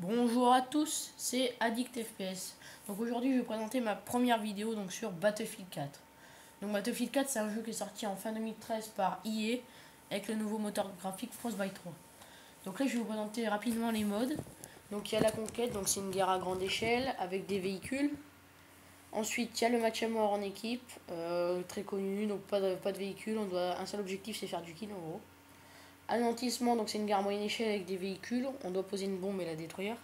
Bonjour à tous, c'est Addict FPS. Donc aujourd'hui je vais présenter ma première vidéo donc sur Battlefield 4. Donc Battlefield 4 c'est un jeu qui est sorti en fin 2013 par EA avec le nouveau moteur graphique Frostbite 3. Donc là je vais vous présenter rapidement les modes. Donc il y a la conquête, donc c'est une guerre à grande échelle avec des véhicules. Ensuite il y a le match à mort en équipe, très connu, donc pas de véhicule, un seul objectif c'est faire du kill en gros. Anéantissement, donc c'est une guerre à moyenne échelle avec des véhicules, on doit poser une bombe et la détruire.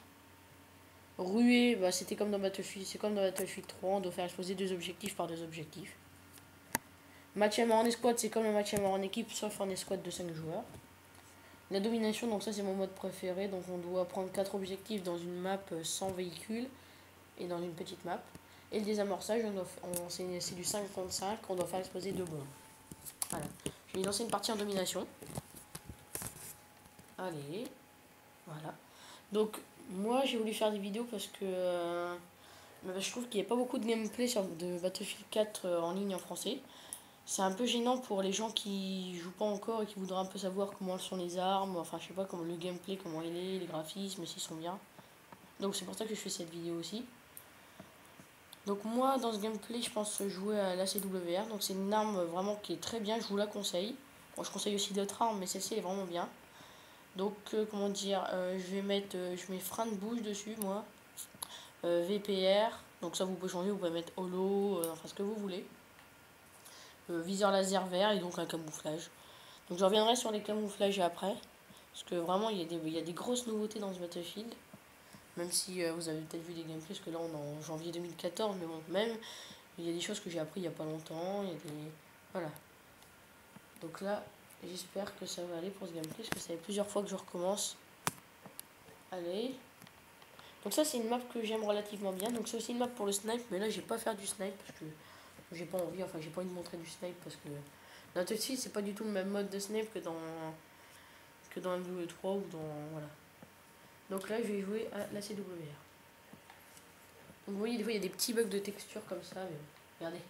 Ruée, bah, c'était comme dans Battlefield, c'est comme dans Battlefield 3, on doit faire exploser deux objectifs par deux objectifs. Match à mort en escouade, c'est comme le match à mort en équipe, sauf en escouade de 5 joueurs. La domination, donc ça c'est mon mode préféré, donc on doit prendre 4 objectifs dans une map sans véhicule et dans une petite map. Et le désamorçage, c'est du 5 contre 5, on doit faire exploser deux bombes. Voilà. Je vais lancer une partie en domination. Allez, voilà. Donc moi j'ai voulu faire des vidéos parce que je trouve qu'il n'y a pas beaucoup de gameplay de Battlefield 4 en ligne en français. C'est un peu gênant pour les gens qui jouent pas encore et qui voudraient un peu savoir comment sont les armes, enfin je sais pas comment le gameplay, comment il est, les graphismes, s'ils sont bien. Donc c'est pour ça que je fais cette vidéo aussi. Donc moi dans ce gameplay je pense jouer à l'ACWR, donc c'est une arme vraiment qui est très bien, je vous la conseille. Bon, je conseille aussi d'autres armes mais celle-ci est vraiment bien. Donc comment dire, je mets frein de bouche dessus moi. VPR, donc ça vous pouvez changer, vous pouvez mettre holo, enfin ce que vous voulez. Viseur laser vert et donc un camouflage. Donc je reviendrai sur les camouflages après, parce que vraiment il y a des grosses nouveautés dans ce Battlefield. Même si vous avez peut-être vu des gameplays, parce que là on est en janvier 2014, mais bon, même il y a des choses que j'ai appris il n'y a pas longtemps, il y a des... Voilà. Donc là, j'espère que ça va aller pour ce gameplay, parce que ça fait plusieurs fois que je recommence. Allez. Donc ça c'est une map que j'aime relativement bien, donc c'est aussi une map pour le snipe, mais là j'ai pas faire du snipe, parce que j'ai pas envie, enfin j'ai pas envie de montrer du snipe, parce que dans Touchy c'est pas du tout le même mode de snipe que dans le 3 ou dans... Voilà. Donc là je vais jouer à la CWR. Donc vous voyez des fois il y a des petits bugs de texture comme ça, mais regardez.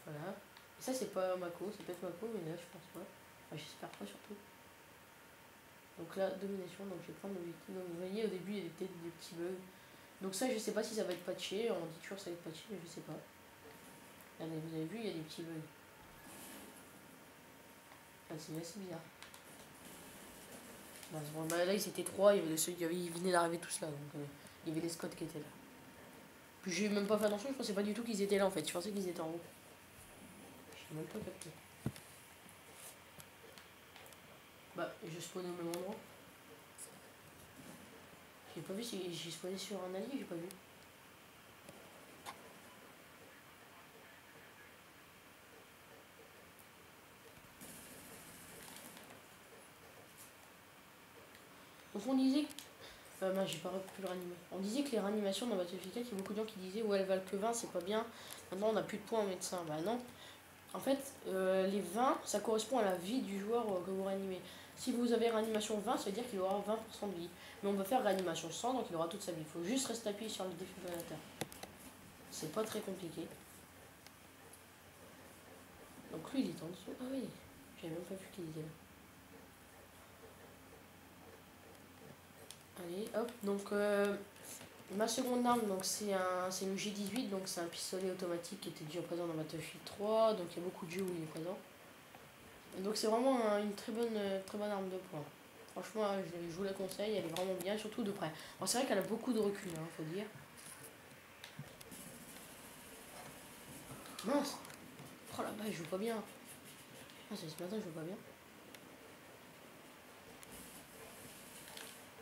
Voilà. Et ça c'est pas Mako, c'est peut-être Mako, mais là je pense pas. Enfin j'espère pas surtout. Donc là, domination, donc je vais prendre l'objectif. Donc vous voyez au début il y a peut-être des petits bugs. Donc ça je sais pas si ça va être patché, on dit toujours que ça va être patché, mais je sais pas. Regardez, vous avez vu, il y a des petits bugs. Enfin, c'est assez bizarre. Bon, bah, là ils étaient trois, il y avait ceux qui ils venaient d'arriver tous là, donc il y avait les Scots qui étaient là. Puis j'ai même pas fait attention, je pensais pas du tout qu'ils étaient là en fait, je pensais qu'ils étaient en haut. J'ai même pas capté. Bah, je spawnais au même endroit. J'ai pas vu si j'ai spawné sur un allié, j'ai pas vu. Donc on disait que... bah, j'ai pas pu le ranimer. On disait que les réanimations dans Battlefield 4, il y a beaucoup de gens qui disaient ouais elles valent que 20, c'est pas bien. Maintenant on a plus de points en médecin. Bah non. En fait, les 20, ça correspond à la vie du joueur que vous réanimez. Si vous avez réanimation 20, ça veut dire qu'il aura 20% de vie. Mais on peut faire réanimation 100, donc il aura toute sa vie. Il faut juste rester appuyé sur le défibrillateur. C'est pas très compliqué. Donc lui, il est en dessous. Ah oui, j'avais même pas vu qu'il était là. Allez, hop. Donc, ma seconde arme, donc c'est une G18, donc c'est un pistolet automatique qui était déjà présent dans Battlefield 3. Donc il y a beaucoup de jeux où il est présent. Et donc c'est vraiment une très bonne arme de poing. Franchement, je vous la conseille, elle est vraiment bien, surtout de près. Bon, c'est vrai qu'elle a beaucoup de recul, hein, faut dire. Mince. Oh là-bas, je joue pas bien. Ah, c'est ce matin, je joue pas bien.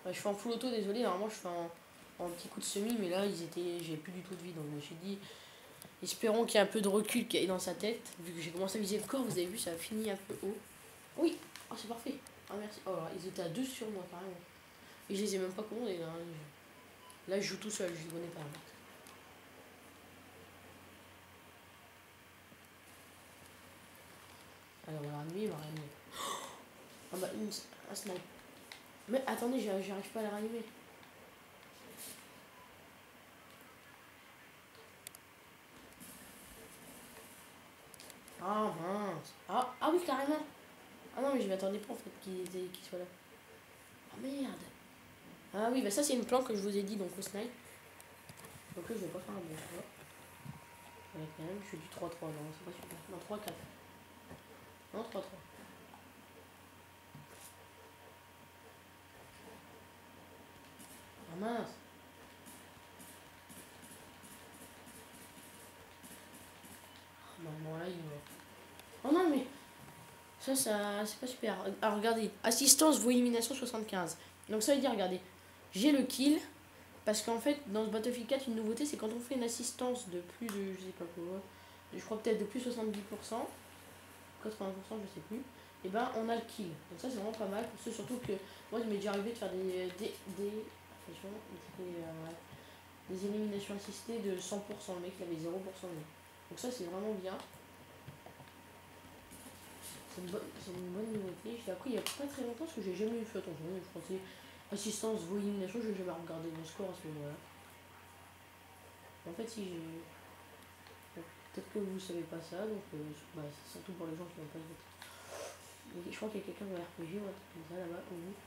Ouais, je fais en full auto, désolé, normalement je fais en petit coup de semi, mais là, j'ai plus du tout de vie, donc je me suis dit, espérons qu'il y ait un peu de recul qui aille dans sa tête. Vu que j'ai commencé à viser le corps, vous avez vu, ça a fini un peu haut. Oui, oh, c'est parfait. Ah, merci. Oh, ils étaient à deux sur moi, carrément. Et je les ai même pas commandés, là. Là, je joue tout seul, je les connais pas. Alors, on va ranimer, il va ranimer. Ah bah, un snipe. Mais attendez, j'arrive pas à la ranimer. Ah mince. Ah oui, carrément. Ah non, mais je m'attendais pas en fait qu'il soit là. Ah merde. Ah Ah oui, bah ça c'est une planque que je vous ai dit donc au snipe. Donc là je vais pas faire un bon choix. Ouais, quand même, je fais du 3-3, non, c'est pas super. Non, 3-4. Non, 3-3. Ah mince. Ah, non, là il va. Oh non, mais ça c'est pas super. Ah, regardez, assistance vaut élimination 75. Donc ça veut dire, regardez, j'ai le kill. Parce qu'en fait, dans ce Battlefield 4, une nouveauté, c'est quand on fait une assistance de plus de, je sais pas quoi, je crois peut-être de plus 70%, 80%, je sais plus, et ben on a le kill. Donc ça, c'est vraiment pas mal. Pour ceux surtout que, moi, il m'est déjà arrivé de faire attention, des éliminations assistées de 100%. Le mec, il avait 0% de vie. Donc ça, c'est vraiment bien. C'est une bonne nouveauté. J'ai appris il y a pas très longtemps parce que j'ai jamais eu fait attention. Je pensais assistance, vos éliminations, je n'ai jamais regardé mon score à ce moment-là. En fait, si j'ai. Peut-être que vous savez pas ça, donc bah, c'est surtout pour les gens qui n'ont pas de. Je crois qu'il y a quelqu'un dans RPG ou un truc comme ça là-bas, au bout.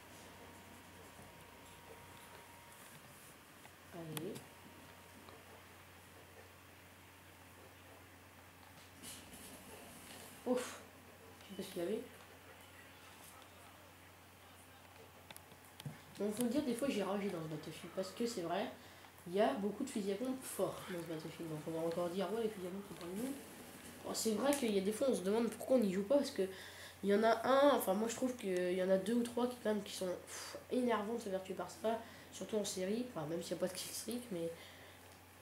Allez. Ouf. Je sais pas ce qu'il avait. Bon, faut le dire, des fois j'ai ragé dans ce Battlefield parce que c'est vrai, il y a beaucoup de fusils à pompe forts dans ce Battlefield. Donc on va encore dire, ouais, les fusils à pompe c'est pas nous. Bon, c'est vrai qu'il y a des fois on se demande pourquoi on n'y joue pas parce que il y en a un, enfin moi je trouve qu'il y en a deux ou trois qui quand même qui sont énervants de se faire tuer par ça, surtout en série, enfin même s'il n'y a pas de killstreak, mais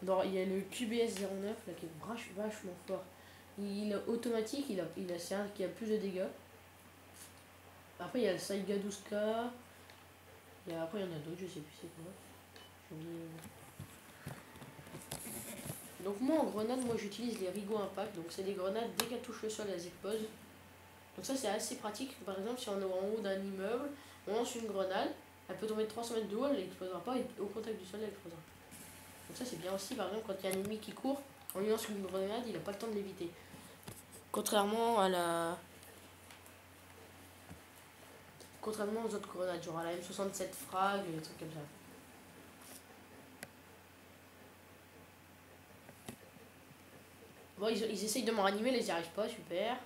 il y a le QBS-09 là qui est vachement fort. Il est automatique, c'est un qui a plus de dégâts. Après il y a le Saiga 12K, après il y en a d'autres, je sais plus c'est quoi. Donc moi en grenade, moi j'utilise les Rigo Impact, donc c'est des grenades, dès qu'elles touchent le sol elles explosent. Donc ça c'est assez pratique, par exemple si on est en haut d'un immeuble, on lance une grenade, elle peut tomber de 300 mètres de haut, elle n'explosera pas et au contact du sol elle explosera. Donc ça c'est bien aussi, par exemple quand il y a un ennemi qui court, on lui lance une grenade, il n'a pas le temps de l'éviter. Contrairement aux autres grenades, genre à la M67 frag, et des trucs comme ça. Bon, ils essayent de m'en ranimer, ils n'y arrivent pas, super.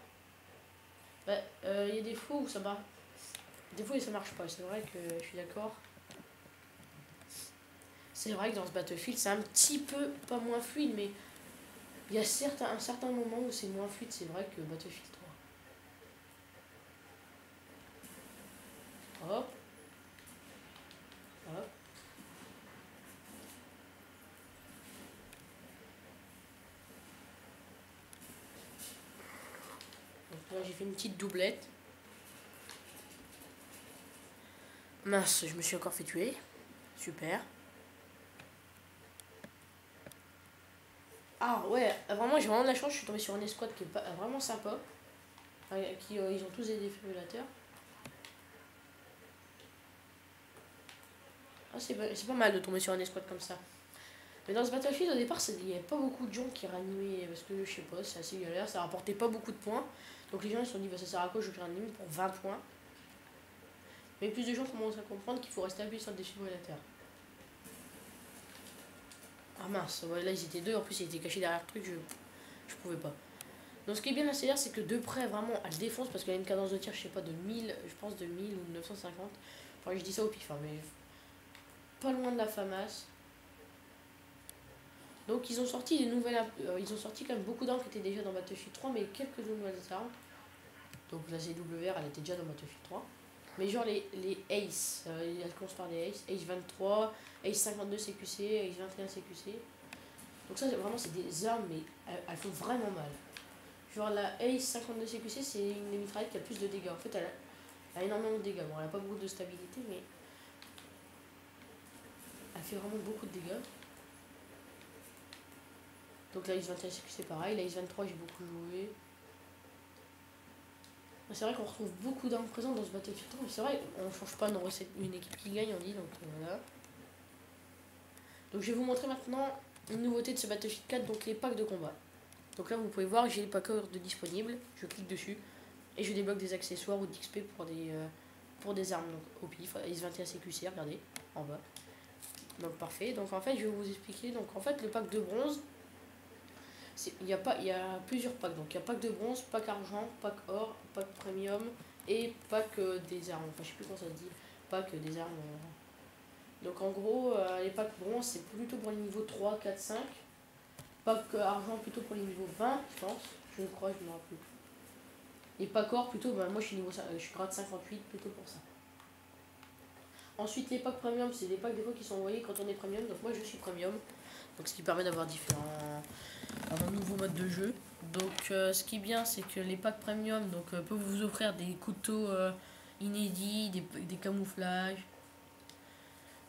Bah, y a des fois où ça marche. Des fois ça marche pas, c'est vrai que je suis d'accord. C'est vrai que dans ce Battlefield, c'est un petit peu, pas moins fluide, mais il y a un certain moment où c'est moins fluide, c'est vrai que Battlefield 3. Hop. Hop. Donc là, j'ai fait une petite doublette. Mince, je me suis encore fait tuer. Super. Ah ouais, vraiment j'ai vraiment de la chance, je suis tombé sur une escouade qui est vraiment sympa. Ils ont tous des défibrillateurs. Ah, c'est pas mal de tomber sur une escouade comme ça. Mais dans ce Battlefield au départ il n'y avait pas beaucoup de gens qui réanimaient parce que je sais pas, c'est assez galère, ça rapportait pas beaucoup de points. Donc les gens ils se sont dit bah, ça sert à quoi je réanime pour 20 points. Mais plus de gens commencent à comprendre qu'il faut rester appuyé sur le défibrillateur. Ah mince, ouais, là ils étaient deux, en plus ils étaient cachés derrière le truc, je pouvais pas. Donc ce qui est bien à CR, c'est que de près vraiment elle défonce parce qu'elle a une cadence de tir, je sais pas, de 1000, je pense de 1000 ou de 950. Enfin je dis ça au pif, hein, mais pas loin de la FAMAS. Donc ils ont sorti ils ont sorti quand même beaucoup d'armes qui étaient déjà dans Battlefield 3, mais quelques nouvelles armes. Donc la CWR elle était déjà dans Battlefield 3. Mais genre les Ace, elles commencent par des Ace, Ace 23, Ace 52 CQC, Ace 21 CQC. Donc ça vraiment c'est des armes mais elles font vraiment mal. Genre la Ace 52 CQC c'est une mitraillette qui a plus de dégâts. En fait elle a énormément de dégâts. Bon elle a pas beaucoup de stabilité mais elle fait vraiment beaucoup de dégâts. Donc la Ace 21 CQC pareil, la Ace 23 j'ai beaucoup joué. C'est vrai qu'on retrouve beaucoup d'armes présentes dans ce Battlefield 3, mais c'est vrai, on change pas une équipe qui gagne, on dit, donc voilà. Donc je vais vous montrer maintenant une nouveauté de ce Battlefield 4, donc les packs de combat. Donc là vous pouvez voir, j'ai les packs de disponibles, je clique dessus, et je débloque des accessoires ou d'XP pour des armes donc, au pif. S21 CQC, regardez, en bas. Donc parfait. Donc en fait, je vais vous expliquer. Donc en fait, le pack de bronze, il y a plusieurs packs. Donc il y a pack de bronze, pack argent, pack or, pack premium et pack des armes. Enfin, je sais plus comment ça se dit. Pack des armes. Donc en gros, les packs bronze, c'est plutôt pour les niveaux 3, 4, 5. Pack argent plutôt pour les niveaux 20, je pense. Je crois, je me rappelle plus. Et pack or plutôt, bah, moi je suis niveau je suis grade 58 plutôt pour ça. Ensuite les packs premium, c'est des packs des fois qui sont envoyés quand on est premium. Donc moi je suis premium. Donc ce qui permet d'avoir un nouveau mode de jeu. Donc ce qui est bien, c'est que les packs premium peuvent vous offrir des couteaux inédits, des camouflages.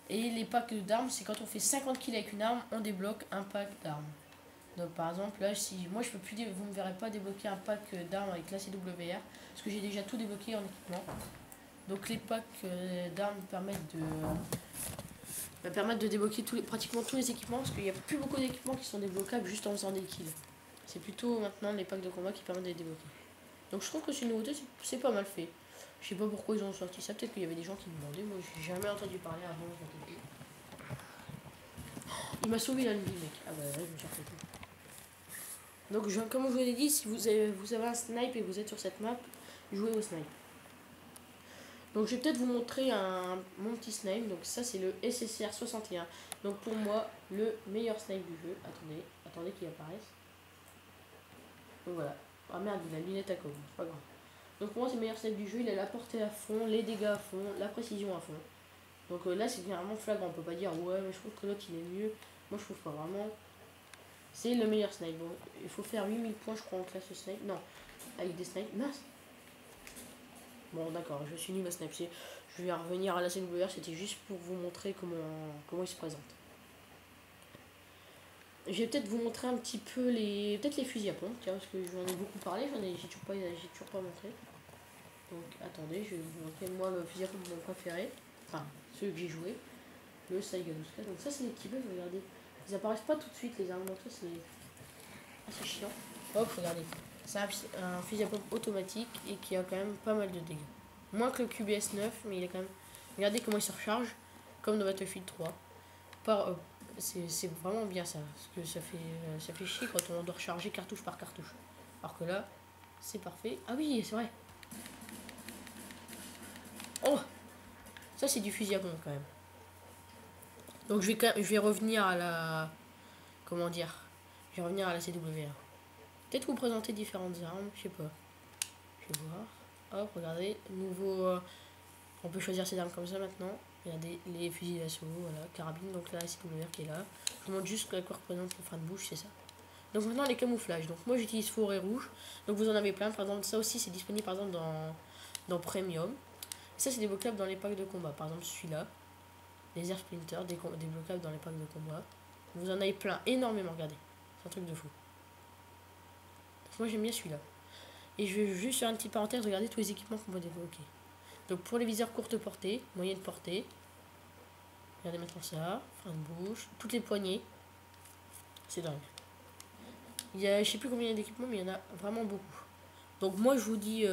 Et les packs d'armes, c'est quand on fait 50 kills avec une arme, on débloque un pack d'armes. Donc par exemple là, si moi je peux plus, vous ne me verrez pas débloquer un pack d'armes avec la CWR parce que j'ai déjà tout débloqué en équipement. Donc les packs d'armes permettent de débloquer pratiquement tous les équipements parce qu'il n'y a plus beaucoup d'équipements qui sont débloquables juste en faisant des kills. C'est plutôt maintenant les packs de combat qui permettent de les débloquer. Donc je trouve que c'est une nouveauté, c'est pas mal fait. Je sais pas pourquoi ils ont sorti ça, peut-être qu'il y avait des gens qui me demandaient, moi j'ai jamais entendu parler avant. Il m'a sauvé la vie mec. Ah bah ouais, je me suis refait tout. Donc comme je vous l'ai dit, si vous avez un snipe et vous êtes sur cette map, jouez au snipe. Donc je vais peut-être vous montrer mon petit snipe. Donc ça c'est le SSR 61. Donc pour moi le meilleur snipe du jeu. Attendez qu'il apparaisse. Donc voilà. Ah merde, il a la lunette à com, c'est pas grave. Donc pour moi c'est le meilleur snipe du jeu. Il a la portée à fond, les dégâts à fond, la précision à fond. Donc là c'est vraiment flagrant. On peut pas dire ouais mais je trouve que l'autre il est mieux. Moi je trouve pas vraiment. C'est le meilleur snipe. Bon, il faut faire 8000 points je crois en classe snipe. Non, avec des snipes. Mince. Bon d'accord, je suis nul à snipe. Je vais revenir à la CWR, c'était juste pour vous montrer comment il se présente. Je vais peut-être vous montrer un petit peu les fusils à pompe, tiens, parce que j'en ai beaucoup parlé, j'ai toujours pas montré. Donc attendez, je vais vous montrer moi le fusil à pompe mon préféré, enfin celui que j'ai joué, le Saiga 12K. Donc ça c'est les petits bugs, regardez, ils apparaissent pas tout de suite les armes, donc ça c'est assez chiant. Hop, regardez, c'est un fusil à pompe automatique et qui a quand même pas mal de dégâts. Moins que le QBS 9, mais il est quand même... Regardez comment il se recharge, comme dans Battlefield 3. C'est vraiment bien ça, parce que ça fait chier quand on doit recharger cartouche par cartouche. Alors que là, c'est parfait. Ah oui, c'est vrai. Oh, ça c'est du fusil à pompe quand même. Donc je vais revenir à la... Comment dire? Je vais revenir à la CWR. Peut-être vous présenter différentes armes, je sais pas. Je vais voir. Hop, regardez, nouveau... on peut choisir ses armes comme ça maintenant. Regardez les fusils d'assaut, voilà, carabine, donc là, la CWR qui est là. Je vous montre juste à quoi représente le frein de bouche, c'est ça. Donc maintenant les camouflages. Donc moi j'utilise forêt rouge. Donc vous en avez plein. Par exemple, ça aussi c'est disponible par exemple dans Premium. Et ça c'est débloquable dans les packs de combat. Par exemple celui-là. Les Air Splinter, débloquables dans les packs de combat. Vous en avez plein, énormément, regardez. C'est un truc de fou. Donc moi j'aime bien celui-là. Et je vais juste faire une petite parenthèse, regardez tous les équipements qu'on peut débloquer. Donc pour les viseurs courte portée, moyenne portée, regardez maintenant ça, frein de bouche, toutes les poignées, c'est dingue. Je sais plus combien il y a d'équipements, mais il y en a vraiment beaucoup. Donc moi je vous dis,